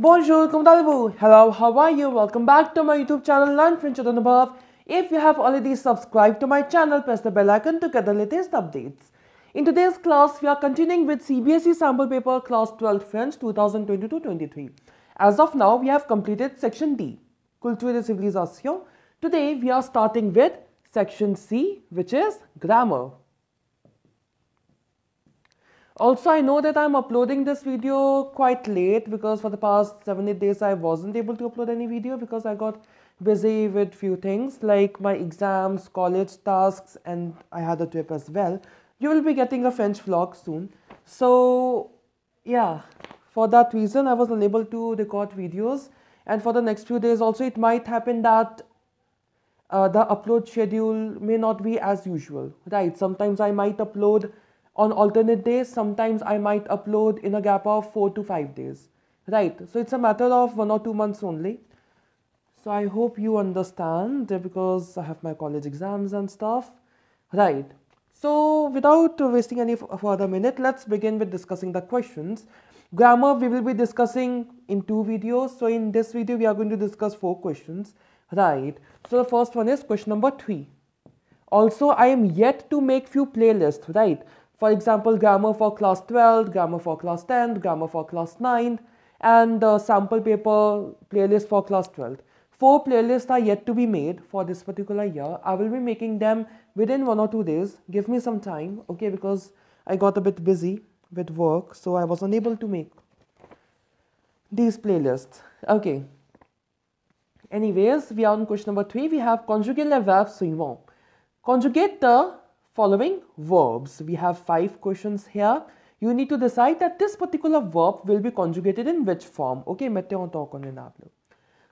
Bonjour, comment allez-vous? Hello, how are you? Welcome back to my YouTube channel, Learn French with Anubhav. If you have already subscribed to my channel, press the bell icon to get the latest updates. In today's class, we are continuing with CBSE Sample Paper Class 12 French 2022-23. As of now, we have completed Section D, Culture et Civilisation. Today, we are starting with Section C, which is Grammar. Also, I know that I'm uploading this video quite late because for the past 7-8 days I wasn't able to upload any video because I got busy with few things like my exams, college tasks, and I had a trip as well. You will be getting a French vlog soon. So yeah, for that reason I was unable to record videos, and for the next few days also it might happen that the upload schedule may not be as usual, right? Sometimes I might upload on alternate days, sometimes I might upload in a gap of 4 to 5 days, right? So it's a matter of 1 or 2 months only. So I hope you understand because I have my college exams and stuff, right? So without wasting any further minute, let's begin with discussing the questions. Grammar we will be discussing in 2 videos. So in this video we are going to discuss 4 questions, right? So the first one is question number 3. Also, I am yet to make few playlists, right? For example, grammar for class 12, grammar for class 10, grammar for class 9, and sample paper playlist for class 12. 4 playlists are yet to be made for this particular year. I will be making them within 1 or 2 days. Give me some time, okay, because I got a bit busy with work, so I was unable to make these playlists. Okay. Anyways, we are on question number 3. We have conjuguer les verbes suivants. Conjugate the following verbs. We have 5 questions here. You need to decide that this particular verb will be conjugated in which form. Okay, mettez en temps condamnable.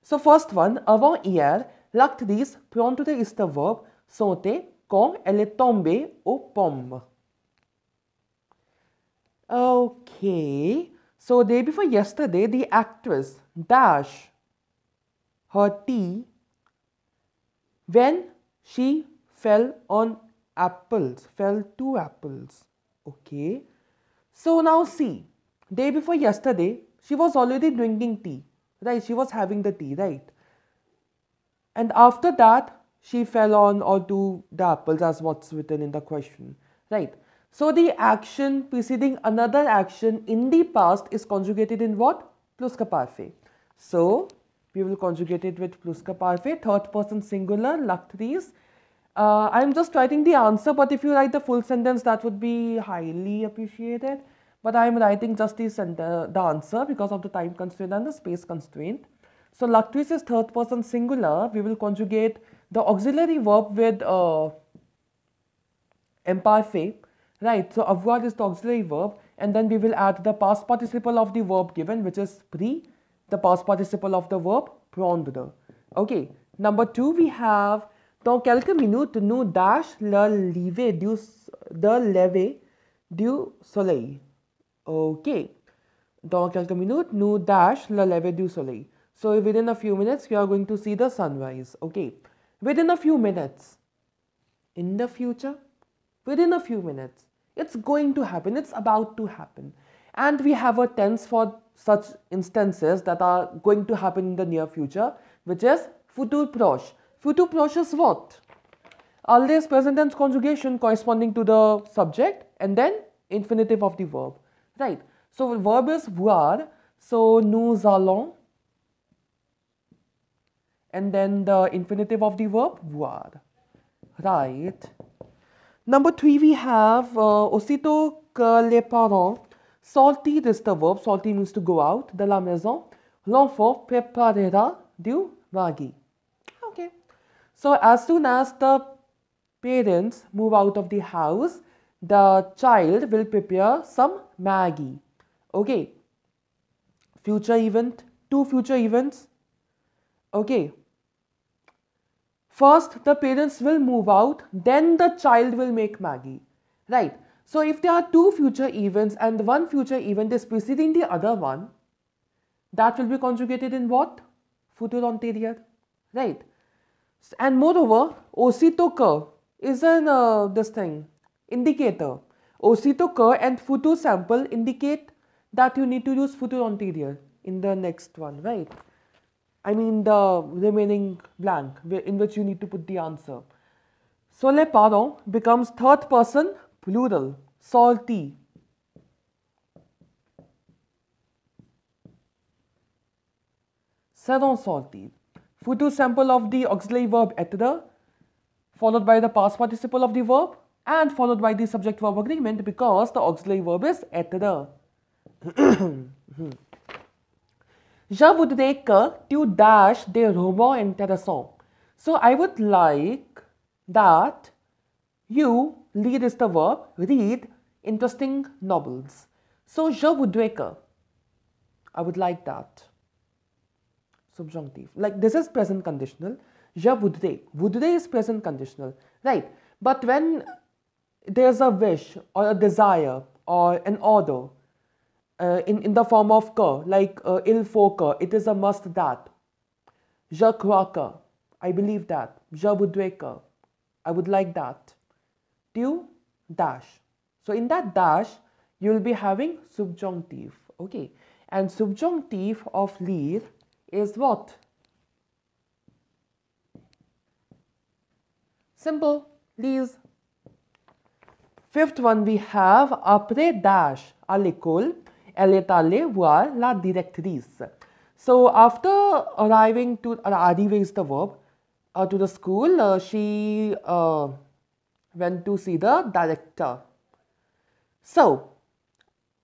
So first one, avant-hier, l'actrice prendre is the verb, sauter quand elle est tombée aux pommes. Okay, so day before yesterday, the actress dash her tea when she fell on apples, fell 2 apples. Okay, so now see, day before yesterday she was already drinking tea, right? She was having the tea, right? And after that she fell on or to the apples as what's written in the question, right? So the action preceding another action in the past is conjugated in what? Plus ka parfait. So we will conjugate it with plus ka parfait, 3rd person singular, l'actrice. I'm just writing the answer, but if you write the full sentence, that would be highly appreciated. But I'm writing just the answer because of the time constraint and the space constraint. So l'actrice is 3rd person singular. We will conjugate the auxiliary verb with imparfait, right? So avoir is the auxiliary verb, and then we will add the past participle of the verb given, which is pre, the past participle of the verb prendre. Okay. Number 2, we have dans quelques minutes, nous dash le lever du soleil. Okay. Dans quelques minutes, nous dash le lever du soleil. So within a few minutes, we are going to see the sunrise. Okay. Within a few minutes. In the future? Within a few minutes. It's going to happen. It's about to happen. And we have a tense for such instances that are going to happen in the near future, which is futur proche. Futur proche is what? Always present tense conjugation corresponding to the subject and then infinitive of the verb, right? So verb is voir, so nous allons, and then the infinitive of the verb voir, right? Number 3, we have aussitôt que les parents sortir is the verb, sortir means to go out, de la maison, l'enfant préparera du Maggi. Okay. So as soon as the parents move out of the house, the child will prepare some Maggi. Okay. Future event, 2 future events. Okay. First, the parents will move out, then the child will make Maggi. Right. So if there are 2 future events and 1 future event is preceding the other one, that will be conjugated in what? Futur antérieur. Right. And moreover, aussitôt que is an indicator. Aussitôt que and futur sample indicate that you need to use futur antérieur in the next one, right? I mean the remaining blank in which you need to put the answer. So les parents becomes third person plural, salty. Seront salty. Future sample of the auxiliary verb être, followed by the past participle of the verb and followed by the subject verb agreement because the auxiliary verb is être. Je voudrais que tu dash des romans intéressants. So I would like that you, read is the verb, read interesting novels. So je voudrais que, I would like that. Subjunctive. Like this is present conditional. Je voudrais. Voudrais is present conditional. Right. But when there's a wish or a desire or an order in the form of que, like il faut que, it is a must that. Je crois que, I believe that. Je voudrais que, I would like that. Tu dash. So in that dash, you will be having subjunctive. Okay. And subjunctive of lire is what? Simple. Lise. Fifth one we have après dash à l'école, elle est allée voir la directrice. So after arriving to arriver is the verb to the school, she went to see the director. So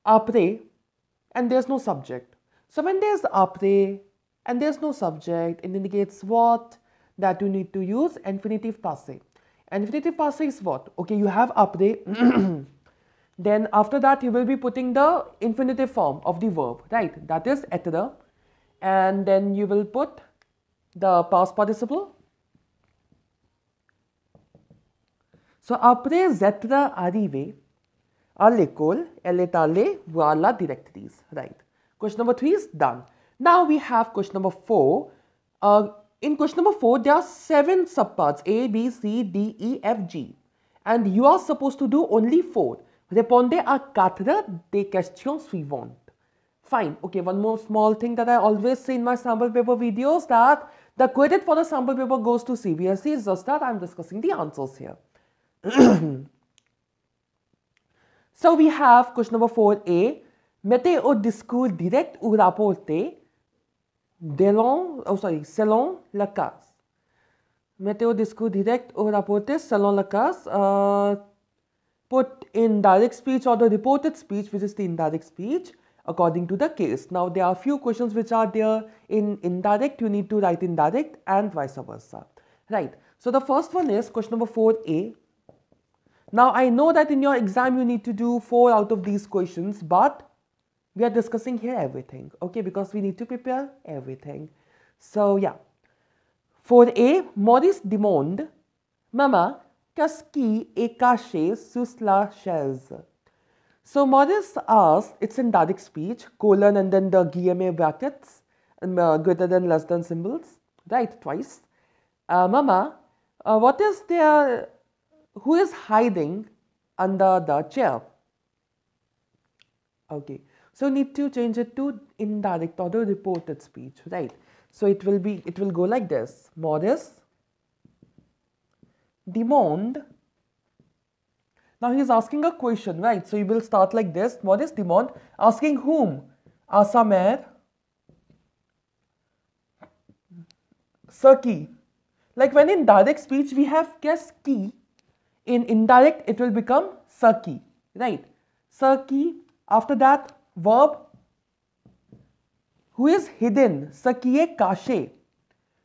après and there's no subject. So when there's après and there's no subject, it indicates what? That you need to use infinitive passé. Infinitive passé is what? Okay, you have après. Then after that you will be putting the infinitive form of the verb, right? That is être. And then you will put the past participle. So après être arrivé à l'école, elle est allée voir la directrice, right? Question number 3 is done. Now we have question number 4. In question number 4, there are 7 subparts A, B, C, D, E, F, G. And you are supposed to do only 4. Répondez à 4 des questions suivantes. Fine. Okay, one more small thing that I always say in my sample paper videos, that the credit for the sample paper goes to CBSE. It's just that I'm discussing the answers here. So we have question number 4A. Mettez au discours direct ou rapporté selon le cas. Mettez au discours direct ou rapporté selon le cas. Put in direct speech or the reported speech, which is the indirect speech, according to the case. Now there are a few questions which are there in indirect. You need to write indirect and vice versa. Right. So the first one is question number 4A. Now I know that in your exam you need to do 4 out of these questions, but we are discussing here everything, okay, because we need to prepare everything. So yeah. 4A, Maurice demande, Maman, qu'est-ce qui est caché sous la chaise? So Maurice asks, it's in direct speech, colon and then the guillemets brackets, greater than less than symbols, right, twice. Mama, what is there, who is hiding under the chair? Okay, so need to change it to indirect or the reported speech, right? So it will go like this. Maurice demande. Now he is asking a question, right? So you will start like this. Maurice demande, asking whom? À sa mère. Ce qui. Like when in direct speech we have qu'est-ce qui. In indirect it will become ce qui, right? Ce qui. After that, verb, who is hidden, ce qui est caché.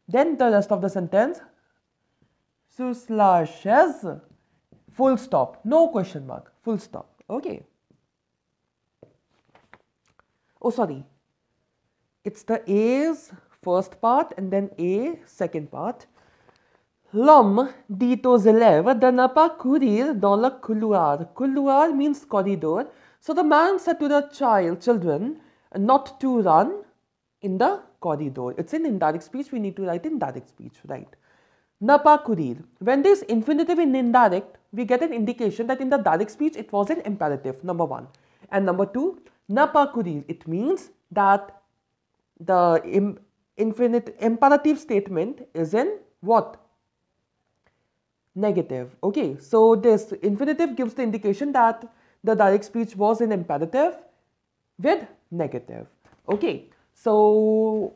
Then the rest of the sentence, sous la chaise, full stop, no question mark, full stop, okay. Oh, sorry, it's the A's first part and then A second part. L'homme dit aux élèves de ne pas courir dans le couloir. Couloir means corridor. So the man said to the children not to run in the corridor. It's in indirect speech. We need to write in direct speech, right? Ne pas courir. When there is infinitive in indirect, we get an indication that in the direct speech it was an imperative, number 1. And number 2, ne pas courir. It means that the imperative statement is in what? Negative. Okay, so this infinitive gives the indication that the direct speech was in imperative with negative. Okay, so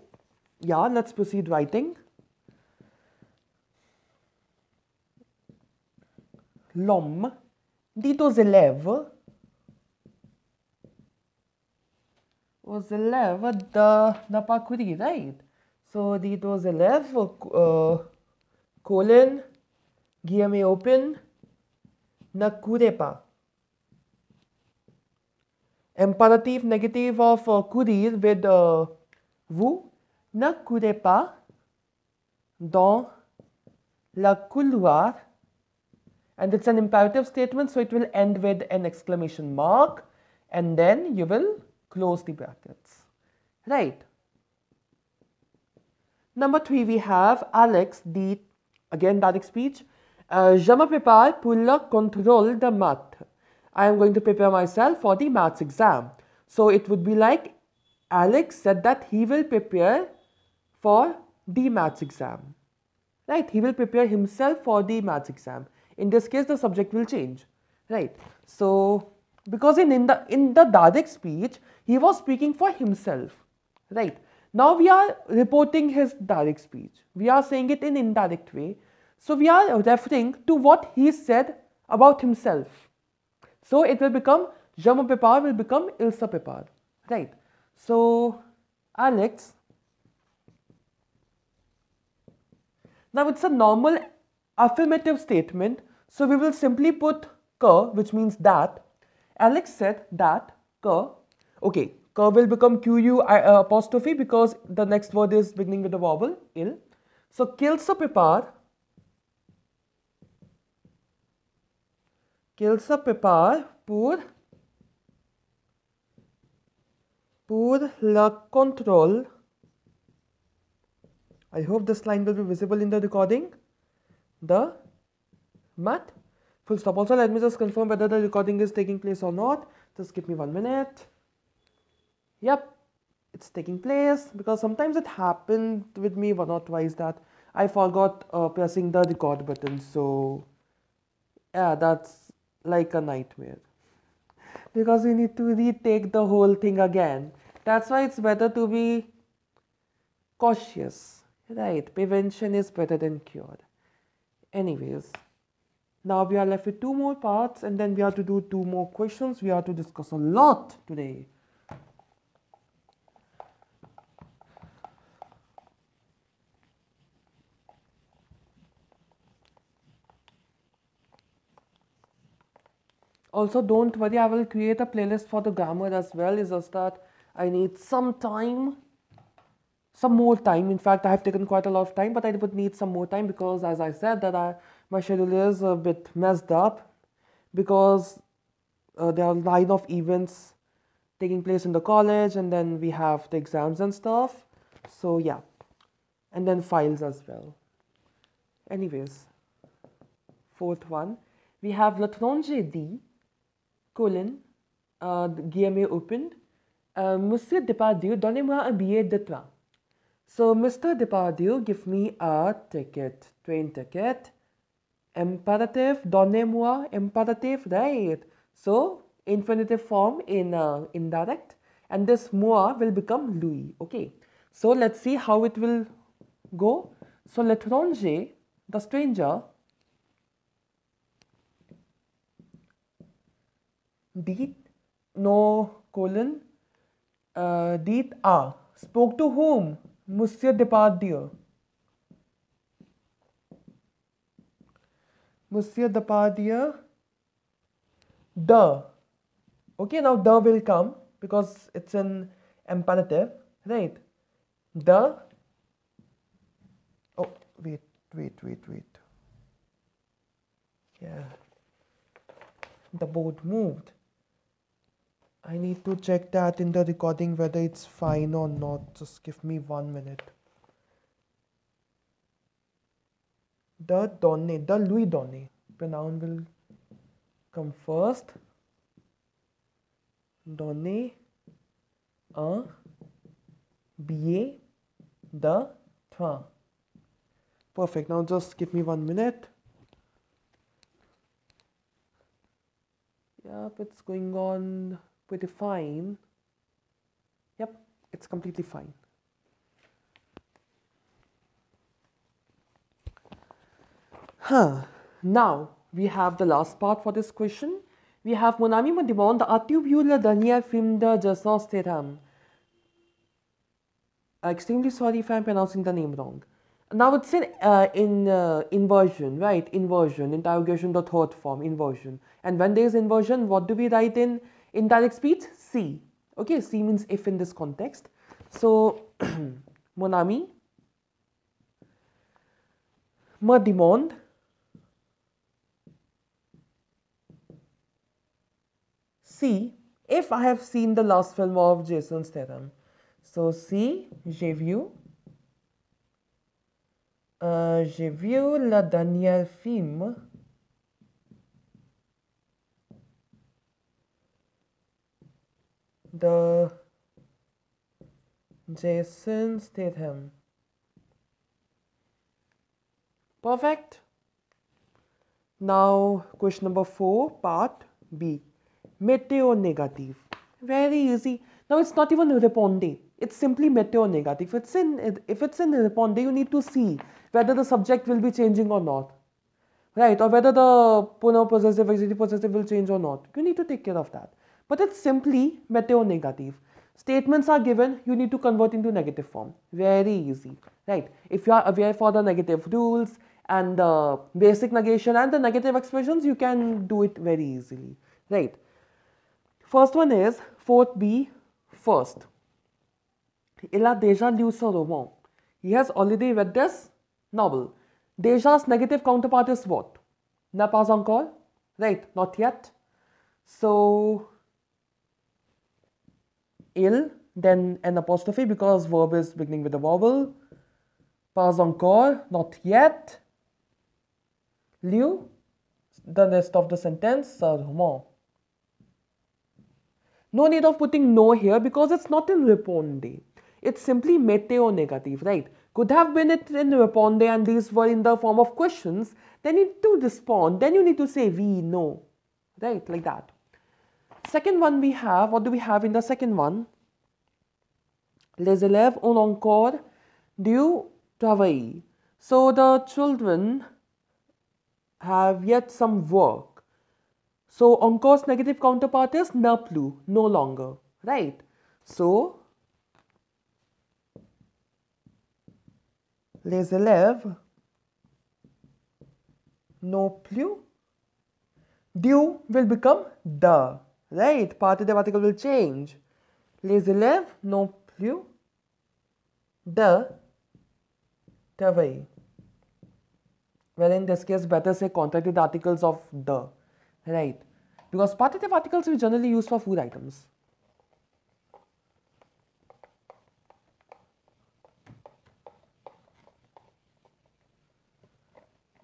yeah, let's proceed writing. L'homme dit aux élèves n'a pas couru, right? So dit aux élèves, colon, guillemets open, ne courez pas. Imperative negative of courir with vous, ne courez pas dans le couloir. And it's an imperative statement, so it will end with an exclamation mark, and then you will close the brackets. Right. Number 3, we have Alex dit, again direct speech, je me prépare pour le contrôle de maths. I am going to prepare myself for the maths exam. So it would be like Alex said that he will prepare for the maths exam. Right, he will prepare himself for the maths exam. In this case, the subject will change. Right. So because in the direct speech, he was speaking for himself. Right. Now we are reporting his direct speech. We are saying it in indirect way. So we are referring to what he said about himself. So it will become, je me prépare will become il se prépare. Right. So Alex, now it's a normal affirmative statement. So we will simply put que, which means that. Alex said that que. Okay, que will become QU apostrophe because the next word is beginning with a vowel, il. So qu'il se prépare pour le contrôle. I hope this line will be visible in the recording. The math. Full stop. Also, let me just confirm whether the recording is taking place or not. Just give me 1 minute. Yep, it's taking place because sometimes it happened with me one or twice that I forgot pressing the record button. So yeah, that's like a nightmare because we need to retake the whole thing again. That's why it's better to be cautious. Right, prevention is better than cure. Anyways, now we are left with 2 more parts and then we have to do 2 more questions. We have to discuss a lot today. Also, don't worry, I will create a playlist for the grammar as well. It's just that I need some more time. In fact, I have taken quite a lot of time, but I would need some more time because, as I said, that my schedule is a bit messed up because there are a line of events taking place in the college, and then we have the exams and stuff. So yeah, and then files as well. Anyways, 4th one, we have l'étranger dit, colon, guillemets opened, Monsieur Depardieu, donnez-moi un billet de train. So, Mr. Depardieu, give me a ticket, train ticket. Imperative, donnez-moi, imperative, right? So, infinitive form in indirect, and this moi will become lui. Okay, so let's see how it will go. So, l'étranger, the stranger, dit, no colon, dit spoke to whom? Monsieur Depardieu. Monsieur Depardieu, the. Okay, now the will come because it's an imperative, right? The. Oh, wait. Yeah. The board moved. I need to check that in the recording whether it's fine or not. Just give me 1 minute. The donné, the lui donné. Pronoun will come first. Donné un billet de train. Perfect. Now just give me 1 minute. Yep, it's going on pretty fine. Yep, it's completely fine. Now we have the last part for this question. We have Mon ami me demande, as-tu vu le dernier film de Jason Statham? Extremely sorry if I'm pronouncing the name wrong. Now it's in inversion, right? Inversion, interrogation, the third form, inversion. And when there is inversion, what do we write in indirect speech? Si. Okay, si means if in this context. So, mon ami me demande si if I have seen the last film of Jason Statham. So, si j'ai vu le dernier film de Jason Statham. Perfect. Now, question number 4, part B. Mettez or negative. Very easy. Now, it's not even répondez. It's simply mettez or negative. If it's in répondez, you need to see whether the subject will be changing or not. Right? Or whether the pronoun possessive, auxiliary possessive will change or not. You need to take care of that. But it's simply mettez or negative. Statements are given, you need to convert into negative form. Very easy. Right? If you are aware for the negative rules and the basic negation and the negative expressions, you can do it very easily. Right? First one is 4th B, first. Il a déjà lu ce roman. He has already read this novel. Deja's negative counterpart is what? N'a pas encore? Right, not yet. So, il, then an apostrophe because verb is beginning with a vowel. Pas encore, not yet. Lu, the rest of the sentence, ce roman. No need of putting no here because it's not in répondez. It's simply mettez or negative, right? Could have been it in répondez and these were in the form of questions. Then you need to respond. Then you need to say oui, no, right? Like that. Second one we have, what do we have in the second one? Les élèves ont encore du travail. So the children have yet some work. So, encore's negative counterpart is ne plus, no longer, right? So, les élèves n'ont plus. Du will become the, right? Participative article will change. Les élèves n'ont plus de travail. Well, in this case, better say contracted articles of the. Right, because partitive articles we generally use for food items.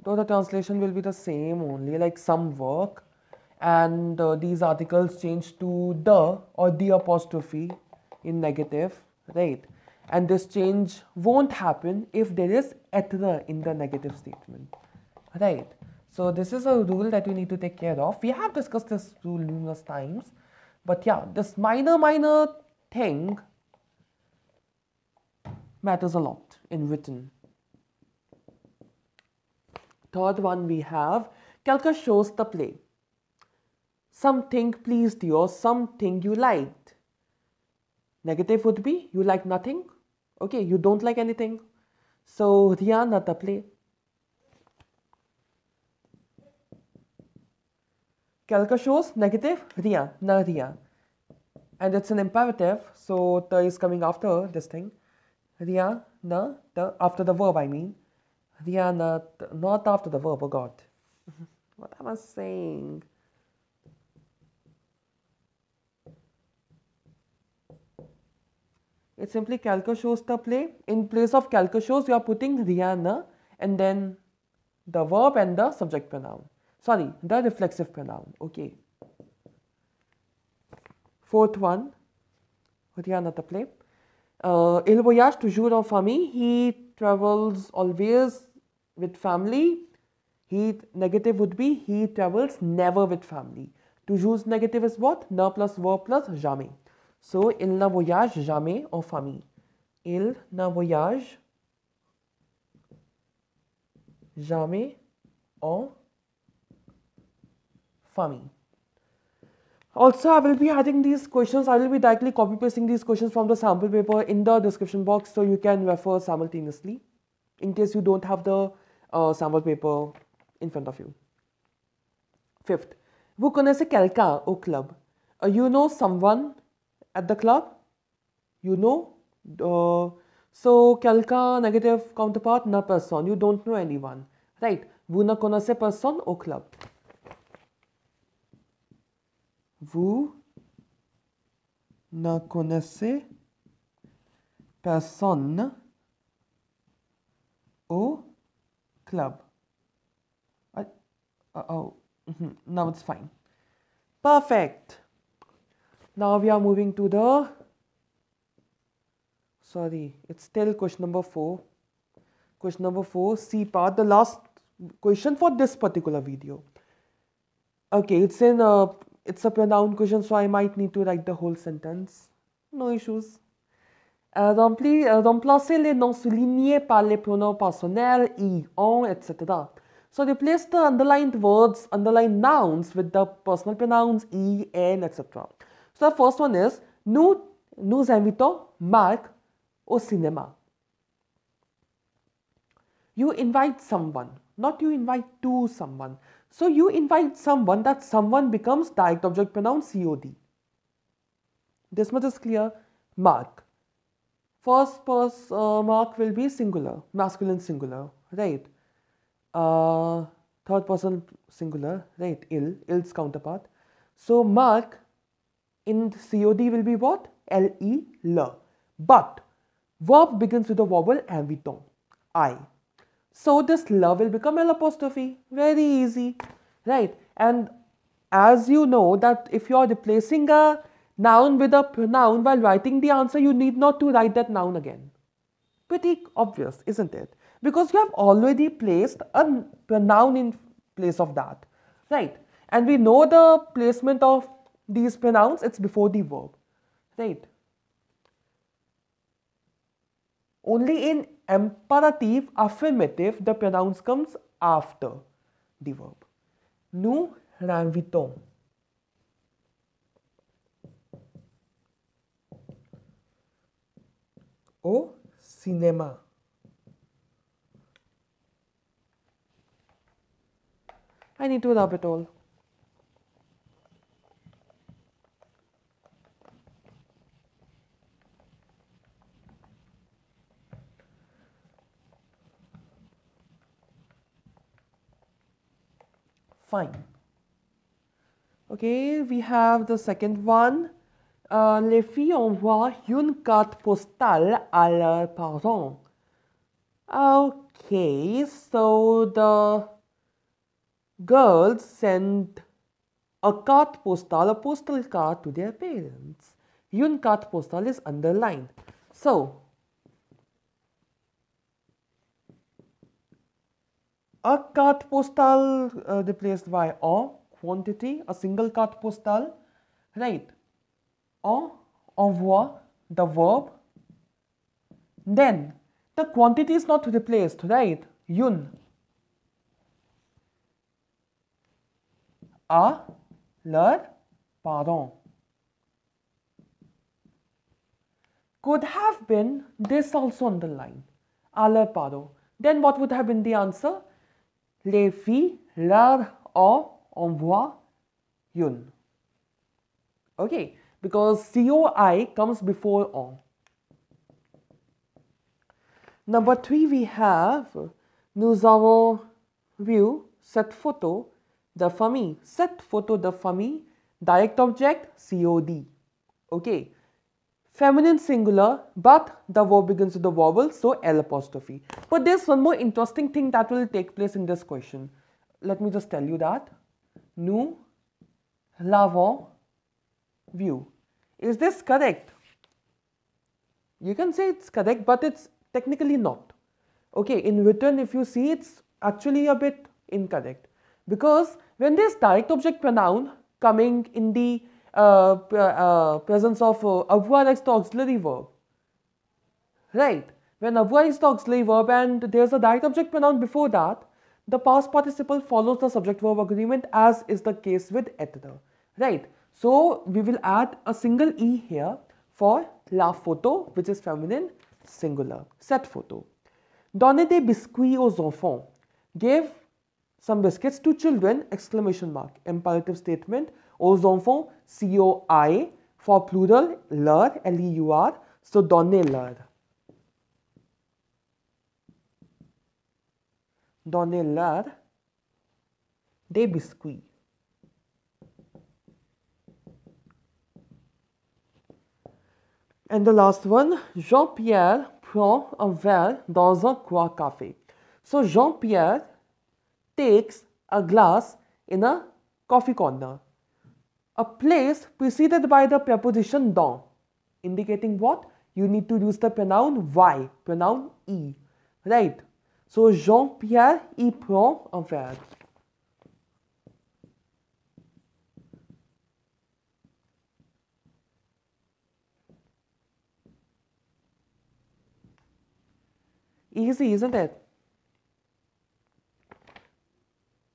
Though the translation will be the same only, like some work, and these articles change to the or the apostrophe in negative, right? And this change won't happen if there is être in the negative statement, right? So this is a rule that you need to take care of. We have discussed this rule numerous times. But yeah, this minor thing matters a lot in written. Third one we have, quelque chose te plaît. Something pleased you or something you liked. Negative would be, you like nothing. Okay, you don't like anything. So, rien ne te plaît. Quelque chose, negative, rien, ne rien. And it's an imperative, so te is coming after this thing. Rien, ne, te, after the verb I mean. Rien, ne, te, not after the verb, oh God. What am I saying? It's simply quelque chose te plaît. In place of quelque chose, you are putting rien, ne, and then the verb and the subject pronoun. Sorry, the reflexive pronoun. Okay. Fourth one, rien ne te plaît. Il voyage toujours en famille. He travels always with family. He negative would be he travels never with family. Toujours negative is what? Ne plus verb plus jamais. So, il ne voyage jamais en famille. Il ne voyage jamais en famille. Also, I will be adding these questions. I will be directly copy pasting these questions from the sample paper in the description box so you can refer simultaneously in case you don't have the sample paper in front of you. Fifth, vous connaissez quelqu'un au club? You know someone at the club? You know? So, quelqu'un, negative counterpart, na personne. You don't know anyone. Right? Vous ne connaissez personne au club. Vous ne connaissez personne au club. Now it's fine. Perfect. Now we are moving to the, sorry, it's still question number 4. Question number 4, C part, the last question for this particular video. Okay, it's a pronoun question, so I might need to write the whole sentence. No issues. Remplacez les noms soulignés par les pronoms personnels, I, on, etc. So replace the underlined words, underlined nouns with the personal pronouns, I, en, etc. So the first one is, nous invitons Marc au cinéma. You invite someone, not you invite to someone. So you invite someone, that someone becomes direct object pronoun COD. This much is clear. Mark. First person Mark will be singular, masculine singular, right? Third person singular, right? Ill's counterpart. So Mark in COD will be what? L-E, le. But verb begins with the vowel invitons, I. So this le will become L apostrophe. Very easy, right? And as you know that if you are replacing a noun with a pronoun while writing the answer, you need not to write that noun again. Pretty obvious, isn't it? Because you have already placed a pronoun in place of that, right? And we know the placement of these pronouns, it's before the verb, right? Only in imperative, affirmative, the pronoun comes after the verb. Nous l'invitons. Au cinéma. I need to rub it all. Fine. Okay, we have the second one. Les filles envoient une carte postale à leurs parents. Okay, so the girls send a carte postale, a postal card to their parents. Une carte postale is underlined. So, a carte postale replaced by en, quantity, a single carte postale, right? En, envoie, the verb. Then, the quantity is not replaced, right? Une. À leurs parents. Could have been this also underlined. À leurs parents. Then what would have been the answer? Les filles leur envoient une. Okay, because COI comes before on. Number 3 we have, nous avons vu cette photo de famille. Cette photo de famille, direct object, COD. Okay. Feminine singular, but the verb begins with the vowel, so L apostrophe. But there's one more interesting thing that will take place in this question. Let me just tell you that. Nous l'avons vu. Is this correct? You can say it's correct, but it's technically not. Okay, in written, if you see, it's actually a bit incorrect. Because when there's direct object pronoun coming in the presence of avoir is the auxiliary verb, right? When avoir is the auxiliary verb and there's a direct object pronoun before that, the past participle follows the subject verb agreement, as is the case with être, right? So we will add a single e here for la photo, which is feminine singular, cette photo. Donnez des biscuits aux enfants. Give some biscuits to children, exclamation mark. Imperative statement, aux enfants, C-O-I, for plural, leur, L-E-U-R, so donnez-leur. Donnez-leur des biscuits. And the last one, Jean-Pierre prend un verre dans un coin café. So Jean-Pierre takes a glass in a coffee corner. A place preceded by the preposition dans, indicating what? You need to use the pronoun y, pronoun e, right? So Jean-Pierre y prend un verre. Easy, isn't it?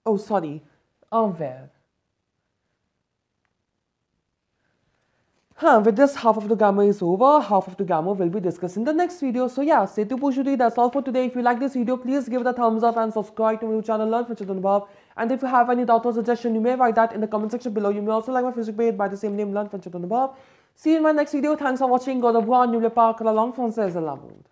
Oh, sorry, un verre. With this, half of the grammar is over. Half of the grammar will be discussed in the next video. So yeah, c'est tout pour aujourd'hui. That's all for today. If you like this video, please give it a thumbs up and subscribe to my channel, Learn with Anubhav. And if you have any doubt or suggestion, you may write that in the comment section below. You may also like my Facebook page by the same name, Learn with Anubhav. See you in my next video. Thanks for watching. Au revoir. N'oubliez pas que la langue française est l'amour.